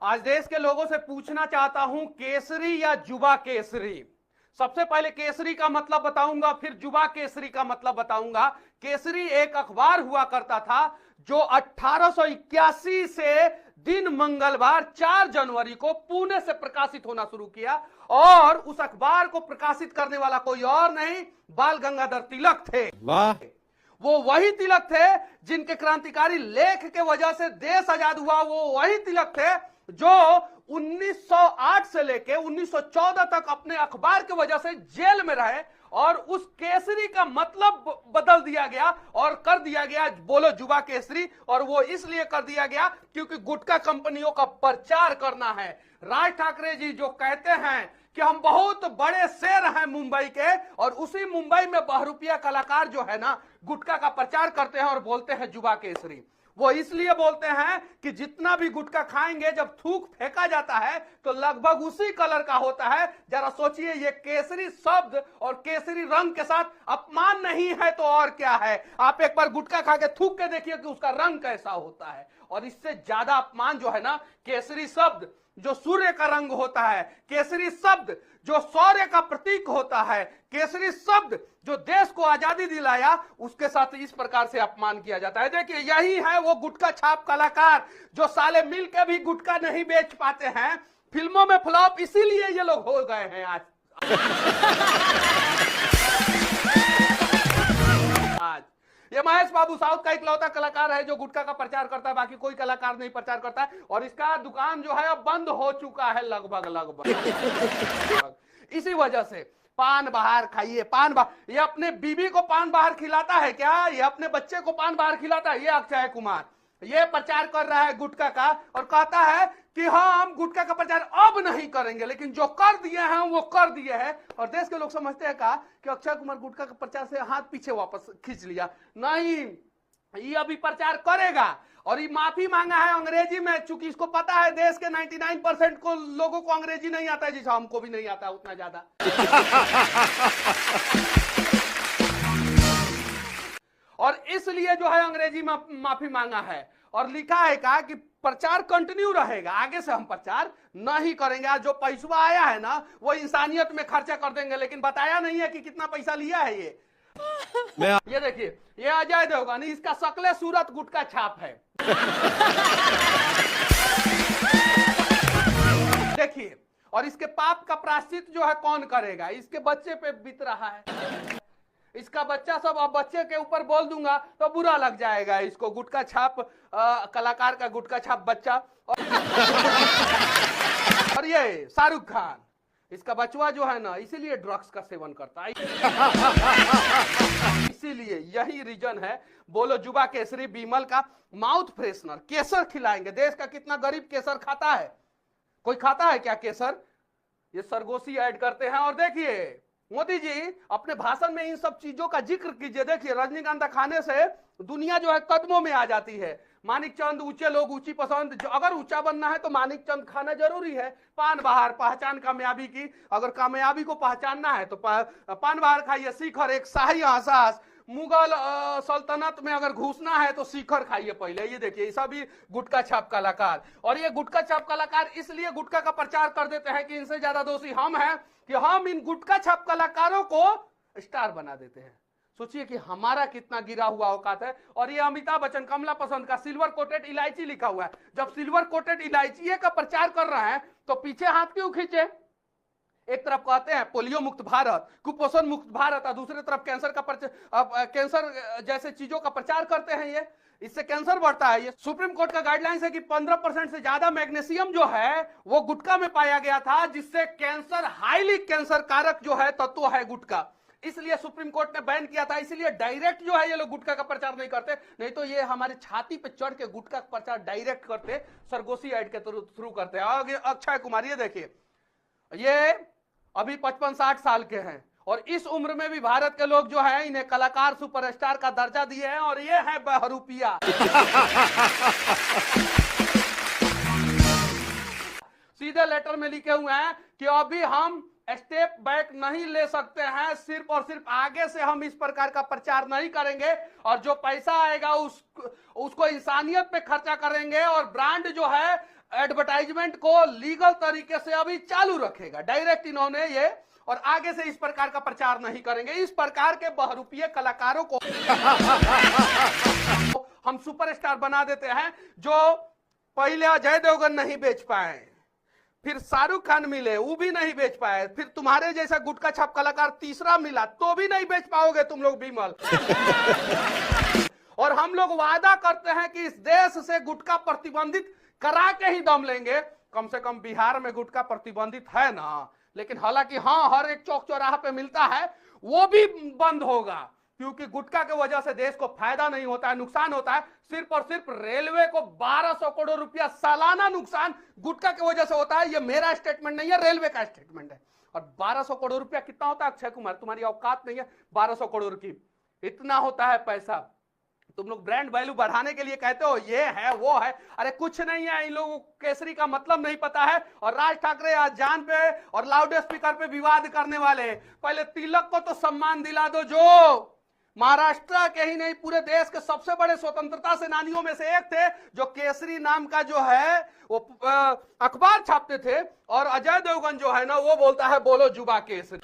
आज देश के लोगों से पूछना चाहता हूं, केसरी या जुबा केसरी। सबसे पहले केसरी का मतलब बताऊंगा, फिर जुबा केसरी का मतलब बताऊंगा। केसरी एक अखबार हुआ करता था जो 1881 से दिन मंगलवार 4 जनवरी को पुणे से प्रकाशित होना शुरू किया, और उस अखबार को प्रकाशित करने वाला कोई और नहीं, बाल गंगाधर तिलक थे। वाह, वो वही तिलक थे जिनके क्रांतिकारी लेख के वजह से देश आजाद हुआ। वो वही तिलक थे जो 1908 से लेके 1914 तक अपने अखबार की वजह से जेल में रहे, और उस केसरी का मतलब बदल दिया गया और कर दिया गया बोलो जुबा केसरी। और वो इसलिए कर दिया गया क्योंकि गुटखा कंपनियों का प्रचार करना है। राज ठाकरे जी जो कहते हैं कि हम बहुत बड़े शेर हैं मुंबई के, और उसी मुंबई में बहरूपिया कलाकार जो है ना गुटखा का प्रचार करते हैं और बोलते हैं जुबा केसरी। वो इसलिए बोलते हैं कि जितना भी गुटखा खाएंगे जब थूक फेंका जाता है तो लगभग उसी कलर का होता है। जरा सोचिए, ये केसरी शब्द और केसरी रंग के साथ अपमान नहीं है तो और क्या है। आप एक बार गुटखा खा के थूक के देखिए कि उसका रंग कैसा होता है। और इससे ज्यादा अपमान जो है ना, केसरी शब्द जो सूर्य का रंग होता है, केसरी शब्द जो शौर्य का प्रतीक होता है, केसरी शब्द जो देश को आजादी दिलाया, उसके साथ इस प्रकार से अपमान किया जाता है। देखिए, यही है वो गुटखा छाप कलाकार जो साले मिल के भी गुटखा नहीं बेच पाते हैं, फिल्मों में फ्लॉप इसीलिए ये लोग हो गए हैं आज। ये महेश बाबू साउथ का इकलौता कलाकार है जो गुटखा का प्रचार करता है, बाकी कोई कलाकार नहीं प्रचार करता है। और इसका दुकान जो है अब बंद हो चुका है लगभग। इसी वजह से पान बाहर खाइए, पान बाहर। ये अपने बीबी को पान बाहर खिलाता है क्या? ये अपने बच्चे को पान बाहर खिलाता है? ये अक्षय कुमार ये प्रचार कर रहा है गुटखा का, और कहता है कि हाँ हम गुटखा का प्रचार अब नहीं करेंगे, लेकिन जो कर दिए हैं वो कर दिए हैं। और देश के लोग समझते हैं का कि अक्षय कुमार गुटखा का प्रचार से हाथ पीछे वापस खींच लिया। नहीं, ये अभी प्रचार करेगा, और ये माफी मांगा है अंग्रेजी में, चूंकि इसको पता है देश के 99% को लोगों को अंग्रेजी नहीं आता है, जिसे हमको भी नहीं आता उतना ज्यादा। और इसलिए जो है अंग्रेजी में माफी मांगा है, और लिखा है का कि प्रचार कंटिन्यू रहेगा, आगे से हम प्रचार नहीं करेंगे। आज जो पैसा आया है ना वो इंसानियत में खर्चा कर देंगे, लेकिन बताया नहीं है कि कितना पैसा लिया है। ये देखिए, ये अजय देवगन, इसका शक्ल सूरत गुटखा छाप है। देखिए, और इसके पाप का प्रायश्चित जो है कौन करेगा? इसके बच्चे पे बीत रहा है। इसका बच्चा सब, अब बच्चे के ऊपर बोल दूंगा तो बुरा लग जाएगा इसको। गुटखा छाप कलाकार का गुटखा छाप बच्चा। और ये शाहरुख खान, इसका बचवा जो है ना इसीलिए ड्रग्स का सेवन करता है। इसीलिए यही रीजन है। बोलो जुबा केसरी विमल का माउथ फ्रेशनर केसर खिलाएंगे। देश का कितना गरीब केसर खाता है? कोई खाता है क्या केसर? ये सरगोशी ऐड करते हैं। और देखिए मोदी जी अपने भाषण में इन सब चीजों का जिक्र कीजिए। देखिए, रजनीकांता खाने से दुनिया जो है कदमों में आ जाती है। मानिक चंद, ऊंचे लोग ऊंची पसंद, जो अगर ऊंचा बनना है तो मानिक चंद खाना जरूरी है। पान बाहर, पहचान कामयाबी की, अगर कामयाबी को पहचानना है तो पान बाहर खाइए। शिखर एक शाही एहसास, मुगल सल्तनत में अगर घुसना है तो शिखर खाइए पहले। ये देखिए, सब भी गुटखा छाप कलाकार। और ये गुटखा छाप कलाकार इसलिए गुटखा का प्रचार कर देते हैं कि इनसे ज्यादा दोषी हम हैं, कि हम इन गुटखा छाप कलाकारों को स्टार बना देते हैं। सोचिए कि हमारा कितना गिरा हुआ औकात है। और ये अमिताभ बच्चन कमला पसंद का सिल्वर कोटेड इलायची लिखा हुआ है। जब सिल्वर कोटेड इलायची का प्रचार कर रहे हैं तो पीछे हाथ क्यों खींचे? एक तरफ कहते हैं पोलियो मुक्त भारत, कुपोषण मुक्त भारत, और दूसरी तरफ कैंसर का कैंसर जैसे चीजों का प्रचार करते हैं। ये इससे कैंसर बढ़ता है। ये सुप्रीम कोर्ट का गाइडलाइंस है कि 15% से ज्यादा मैग्नीशियम जो है वो गुटखा में पाया गया था, जिससे कैंसर, हाईली कैंसर कारक जो है तत्व है गुटखा, इसलिए सुप्रीम कोर्ट ने बैन किया था। इसलिए डायरेक्ट जो है ये लोग गुटखा का प्रचार नहीं करते, नहीं तो ये हमारे छाती पे चढ़ के गुटखा का प्रचार डायरेक्ट करते, सरगोशी ऐड के थ्रू करते हैं। और अक्षय कुमार, ये देखिए, ये अभी 55-60 साल के हैं, और इस उम्र में भी भारत के लोग जो हैं इन्हें कलाकार सुपरस्टार का दर्जा दिए हैं। और ये है बहरूपिया। सीधे लेटर में लिखे हुए हैं कि अभी हम स्टेप बैक नहीं ले सकते हैं, सिर्फ और सिर्फ आगे से हम इस प्रकार का प्रचार नहीं करेंगे, और जो पैसा आएगा उसको इंसानियत पे खर्चा करेंगे। और ब्रांड जो है एडवर्टाइजमेंट को लीगल तरीके से अभी चालू रखेगा डायरेक्ट इन्होंने ये, और आगे से इस प्रकार का प्रचार नहीं करेंगे। इस प्रकार के बहरूपीय कलाकारों को हम सुपरस्टार बना देते हैं। जो पहले अजय देवगन नहीं बेच पाए, फिर शाहरुख खान मिले वो भी नहीं बेच पाए, फिर तुम्हारे जैसा गुटखा छाप कलाकार तीसरा मिला तो भी नहीं बेच पाओगे तुम लोग विमल। और हम लोग वादा करते हैं कि इस देश से गुटखा प्रतिबंधित करा के ही दम लेंगे। कम से कम बिहार में गुटखा प्रतिबंधित है ना, लेकिन हालांकि हाँ हर एक चौक चौराहा पे मिलता है, वो भी बंद होगा, क्योंकि गुटखा के वजह से देश को फायदा नहीं होता है, नुकसान होता है। सिर्फ और सिर्फ रेलवे को 1200 करोड़ रुपया सालाना नुकसान गुटखा की वजह से होता है। ये मेरा स्टेटमेंट नहीं है, रेलवे का स्टेटमेंट है। और 1200 करोड़ रुपया कितना होता है अक्षय कुमार, तुम्हारी औकात नहीं है 1200 करोड़ की, इतना होता है पैसा। तुम लोग ब्रांड वैल्यू बढ़ाने के लिए कहते हो ये है वो है, अरे कुछ नहीं है। इन लोगों को केसरी का मतलब नहीं पता है। और राज ठाकरे आज जान पे और लाउड स्पीकर पे विवाद करने वाले, पहले तिलक को तो सम्मान दिला दो, जो महाराष्ट्र के ही नहीं पूरे देश के सबसे बड़े स्वतंत्रता सेनानियों में से एक थे, जो केसरी नाम का जो है वो अखबार छापते थे। और अजय देवगन जो है ना वो बोलता है बोलो जुबा केसरी।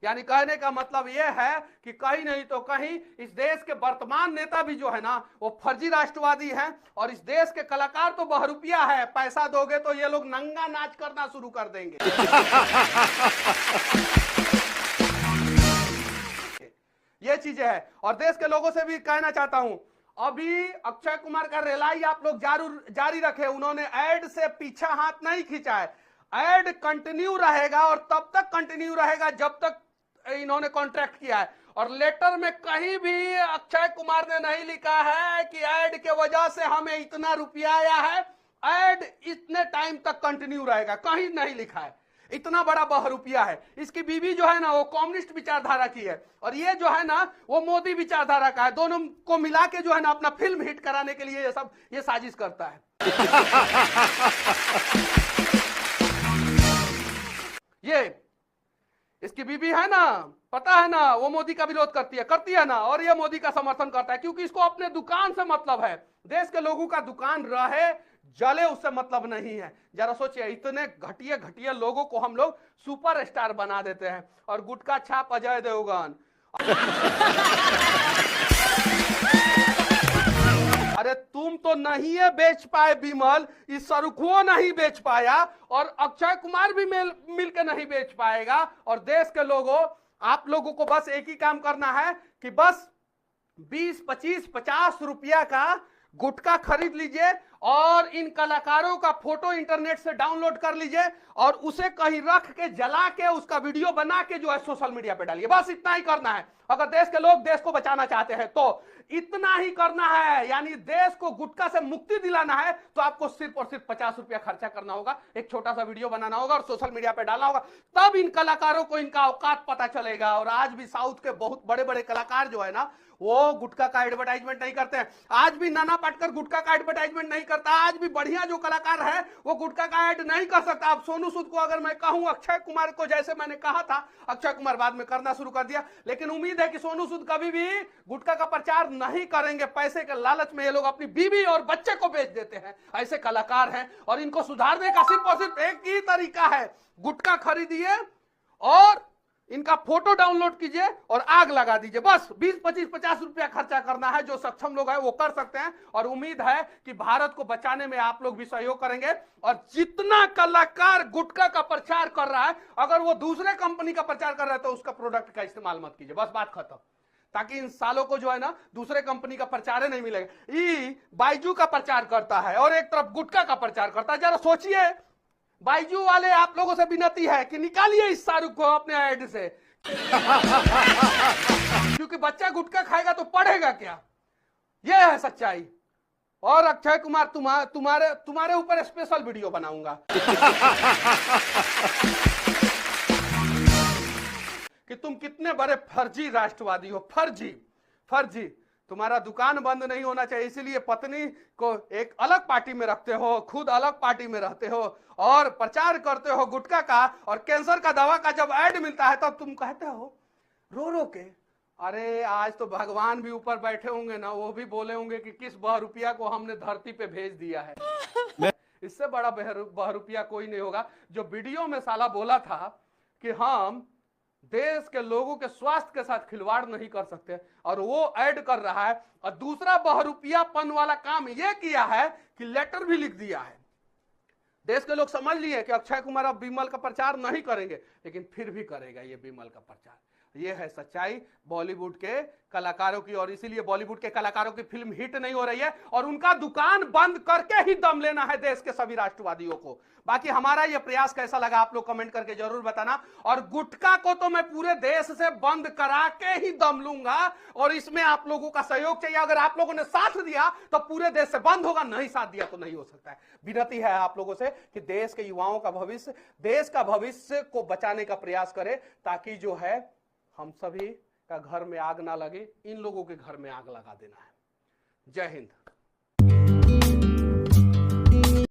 यानी कहने का मतलब यह है कि कहीं नहीं तो कहीं इस देश के वर्तमान नेता भी जो है ना वो फर्जी राष्ट्रवादी हैं, और इस देश के कलाकार तो बहरूपिया है। पैसा दोगे तो ये लोग नंगा नाच करना शुरू कर देंगे। ये चीजें है। और देश के लोगों से भी कहना चाहता हूं, अभी अक्षय कुमार का रेलाई आप लोग जारी रखे। उन्होंने एड से पीछा हाथ नहीं खींचा है, एड कंटिन्यू रहेगा और तब तक कंटिन्यू रहेगा जब तक इन्होंने कॉन्ट्रैक्ट किया है। और लेटर में कहीं भी अक्षय कुमार ने नहीं लिखा है कि ऐड के वजह से हमें इतना रुपया आया है, ऐड इतने टाइम तक कंटिन्यू रहेगा, कहीं नहीं लिखा है। इतना बड़ा बहरूपिया है। इसकी बीवी जो है ना वो कम्युनिस्ट विचारधारा की है, और ये जो है ना वो मोदी विचारधारा का है। दोनों को मिला के जो है ना अपना फिल्म हिट कराने के लिए ये साजिश करता है। ये इसकी बीवी है ना, पता है ना, वो मोदी का विरोध करती है ना, और ये मोदी का समर्थन करता है, क्योंकि इसको अपने दुकान से मतलब है। देश के लोगों का दुकान रहे जले उससे मतलब नहीं है। जरा सोचिए, इतने घटिया घटिया लोगों को हम लोग सुपरस्टार बना देते हैं। और गुटखा छाप अजय देवगन, अरे तुम तो नहीं है बेच पाए विमल, इस सरुखुओ नहीं बेच पाया, और अक्षय कुमार भी मिलकर नहीं बेच पाएगा। और देश के लोगों, आप लोगों को बस एक ही काम करना है कि बस 20, 25, 50 रुपया का गुटखा खरीद लीजिए और इन कलाकारों का फोटो इंटरनेट से डाउनलोड कर लीजिए और उसे कहीं रख के जला के उसका वीडियो बना के जो है सोशल मीडिया पे डालिए। बस इतना ही करना है। अगर देश के लोग देश को बचाना चाहते हैं तो इतना ही करना है। यानी देश को गुटखा से मुक्ति दिलाना है तो आपको सिर्फ और सिर्फ 50 रुपया खर्चा करना होगा, एक छोटा सा वीडियो बनाना होगा और सोशल मीडिया पे डालना होगा। तब इन कलाकारों को इनका औकात पता चलेगा। और आज भी साउथ के बहुत बड़े बड़े कलाकार जो है ना वो गुटखा का एडवर्टाइजमेंट नहीं करते हैं। आज भी नाना पाटेकर गुटखा का एडवर्टाइजमेंट नहीं करता। आज भी बढ़िया जो कलाकार है वो गुटखा का ऐड नहीं कर सकता। अब सोनू सूद को अगर मैं कहूं, अक्षय कुमार को जैसे मैंने कहा था, अक्षय कुमार बाद में करना शुरू कर दिया, लेकिन उम्मीद है कि सोनू सूद कभी भी गुटखा का प्रचार नहीं करेंगे। पैसे के लालच में ये लोग अपनी बीवी और बच्चे को बेच देते हैं। ऐसे कलाकार हैं और इनको सुधारने का सिर्फ और सिर्फ एक ही तरीका है, गुटखा खरीदिए और इनका फोटो डाउनलोड कीजिए और आग लगा दीजिए। बस 20, 25, 50 रुपया खर्चा करना है। जो सक्षम लोग हैं वो कर सकते हैं और उम्मीद है कि भारत को बचाने में आप लोग भी सहयोग करेंगे। और जितना कलाकार गुटखा का प्रचार कर रहा है, अगर वो दूसरे कंपनी का प्रचार कर रहा है तो उसका प्रोडक्ट का इस्तेमाल मत कीजिए। बस बात खत्म। ताकि इन सालों को जो है ना दूसरे कंपनी का प्रचार नहीं मिलेगा। ये बाइजू का प्रचार करता है और एक तरफ गुटखा का प्रचार करता है। जरा सोचिए, बाइजू वाले आप लोगों से विनती है कि निकालिए इस शाहरुख को अपने ऐड से। क्योंकि बच्चा गुटखा खाएगा तो पढ़ेगा क्या? यह है सच्चाई। और अक्षय कुमार तुम्हारे ऊपर स्पेशल वीडियो बनाऊंगा कि तुम कितने बड़े फर्जी राष्ट्रवादी हो। फर्जी। तुम्हारा दुकान बंद नहीं होना चाहिए, इसीलिए पत्नी को एक अलग पार्टी में रखते हो, खुद अलग पार्टी में रहते हो और प्रचार करते हो गुटखा का। और कैंसर का दवा का जब ऐड मिलता है तब तुम कहते हो रो रो के, अरे आज तो भगवान भी ऊपर बैठे होंगे ना, वो भी बोले होंगे कि किस बहरूपिया को हमने धरती पे भेज दिया है। इससे बड़ा बहरूपिया कोई नहीं होगा। जो वीडियो में साला बोला था कि हम देश के लोगों के स्वास्थ्य के साथ खिलवाड़ नहीं कर सकते, और वो ऐड कर रहा है। और दूसरा बहरूपियापन वाला काम ये किया है कि लेटर भी लिख दिया है। देश के लोग समझ लिए कि अक्षय कुमार अब विमल का प्रचार नहीं करेंगे, लेकिन फिर भी करेगा ये विमल का प्रचार। ये है सच्चाई बॉलीवुड के कलाकारों की, और इसीलिए बॉलीवुड के कलाकारों की फिल्म हिट नहीं हो रही है, और उनका दुकान बंद करके ही दम लेना है देश के सभी राष्ट्रवादियों को। बाकी हमारा ये प्रयास कैसा लगा आप लोग कमेंट करके जरूर बताना। और गुटखा को तो मैं पूरे देश से बंद करा के ही दम लूंगा, और इसमें आप लोगों का सहयोग चाहिए। अगर आप लोगों ने साथ दिया तो पूरे देश से बंद होगा, नहीं साथ दिया तो नहीं हो सकता है। विनती है आप लोगों से कि देश के युवाओं का भविष्य, देश का भविष्य को बचाने का प्रयास करें, ताकि जो है हम सभी का घर में आग ना लगे, इन लोगों के घर में आग लगा देना है। जय हिंद।